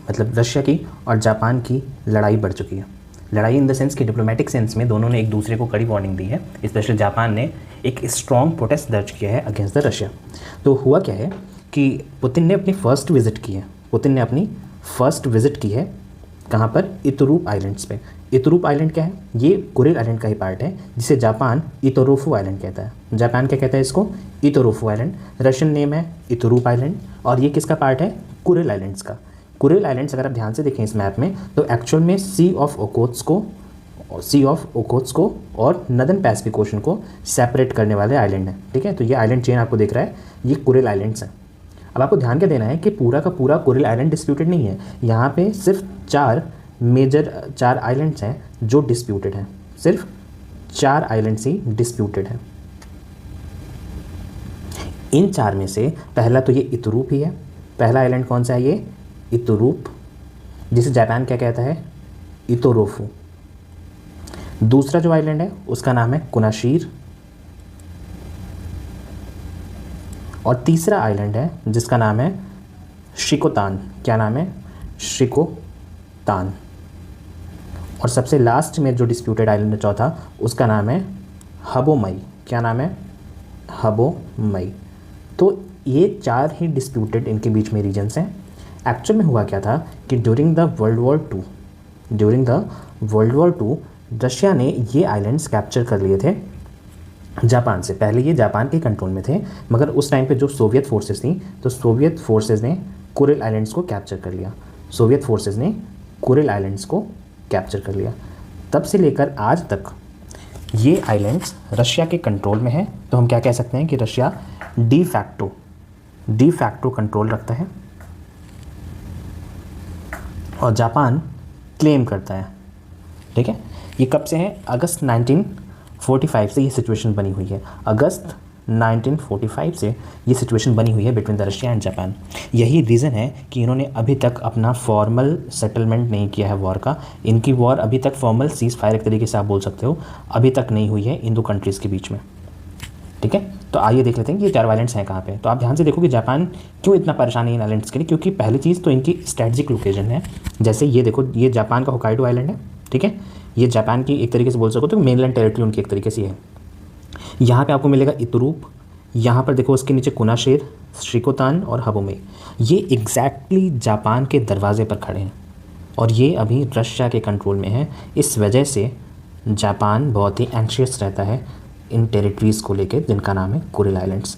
मतलब रशिया की और जापान की लड़ाई बढ़ चुकी है। लड़ाई इन द सेंस कि डिप्लोमेटिक सेंस में दोनों ने एक दूसरे को कड़ी वार्निंग दी है। स्पेशली जापान ने एक स्ट्रॉन्ग प्रोटेस्ट दर्ज किया है अगेंस्ट द रशिया। तो हुआ क्या है कि पुतिन ने अपनी फ़र्स्ट विज़िट की है कहाँ पर, इतुरूप आइलैंड्स पे। इतुरूप आइलैंड क्या है, ये कुरिल आइलैंड का ही पार्ट है जिसे जापान इतोरोफू आइलैंड कहता है। जापान क्या कहता है इसको, इतोरोफू आइलैंड। रशियन नेम है इतुरूप आइलैंड और ये किसका पार्ट है, कुरिल आइलैंड्स का। कुरिल आइलैंड्स अगर आप ध्यान से देखें इस मैप में तो एक्चुअल में सी ऑफ ओकोत्स्क और नदर्न पैसिफिक ओशन को सेपरेट करने वाले आइलैंड हैं। ठीक है, तो ये आइलैंड चेन आपको दिख रहा है, ये कुरिल आइलैंड्स हैं। अब आपको ध्यान क्या देना है कि पूरा का पूरा कुरिल आइलैंड डिस्प्यूटेड नहीं है। यहाँ पे सिर्फ 4 आइलैंड्स हैं जो डिस्प्यूटेड हैं, सिर्फ 4 आइलैंड्स ही डिस्प्यूटेड हैं। इन 4 में से पहला तो ये इतुरूप ही है। पहला आइलैंड कौन सा है, ये इतुरूप, जिसे जापान क्या कहता है, इतोरोफू। दूसरा जो आइलैंड है उसका नाम है कुनाशीर। और तीसरा आइलैंड है जिसका नाम है शिकोतान। क्या नाम है, शिकोतान। और सबसे लास्ट में जो डिस्प्यूटेड आइलैंड है चौथा, उसका नाम है हबोमई। क्या नाम है, हबोमई। तो ये 4 ही डिस्प्यूटेड इनके बीच में रीजन्स हैं। एक्चुअल में हुआ क्या था कि during the world war two Russia ने ये आइलैंड्स कैप्चर कर लिए थे जापान से। पहले ये जापान के कंट्रोल में थे, मगर उस टाइम पे जो सोवियत फोर्सेस थी, तो सोवियत फोर्सेस ने कुरिल आइलैंड्स को कैप्चर कर लिया। तब से लेकर आज तक ये आइलैंड्स रशिया के कंट्रोल में है। तो हम क्या कह सकते हैं कि रशिया डी फैक्टो कंट्रोल रखता है और जापान क्लेम करता है। ठीक है, ये कब से है, अगस्त 1945 से ये सिचुएशन बनी हुई है। अगस्त 1945 से ये सिचुएशन बनी हुई है between the Russia and Japan. यही रीज़न है कि इन्होंने अभी तक अपना फॉर्मल सेटलमेंट नहीं किया है वॉर का। इनकी वॉर अभी तक फॉर्मल सीज़ फायर एक तरीके से आप बोल सकते हो, अभी तक नहीं हुई है इन दो कंट्रीज़ के बीच में। ठीक है, तो आइए देख लेते हैं कि ये 4 आइलैंड्स हैं कहाँ पे। तो आप ध्यान से देखो कि जापान क्यों इतना परेशान है इन आइलैंड्स के लिए, क्योंकि पहली चीज़ तो इनकी स्ट्रेटजिक लोकेशन है। जैसे ये देखो, ये जापान का होकाइडो आइलैंड है। ठीक है, ये जापान की एक तरीके से बोल सको तो मेनलैंड टेरिटरी उनकी एक तरीके से है। यहाँ पे आपको मिलेगा इतुरूप, यहाँ पर देखो उसके नीचे कुनाशेर, शिकोतान और हबोमे। ये एग्जैक्टली जापान के दरवाजे पर खड़े हैं और ये अभी रशिया के कंट्रोल में है। इस वजह से जापान बहुत ही एंशियस रहता है इन टेरिटरीज़ को लेकर जिनका नाम है कुरिल आइलैंड्स।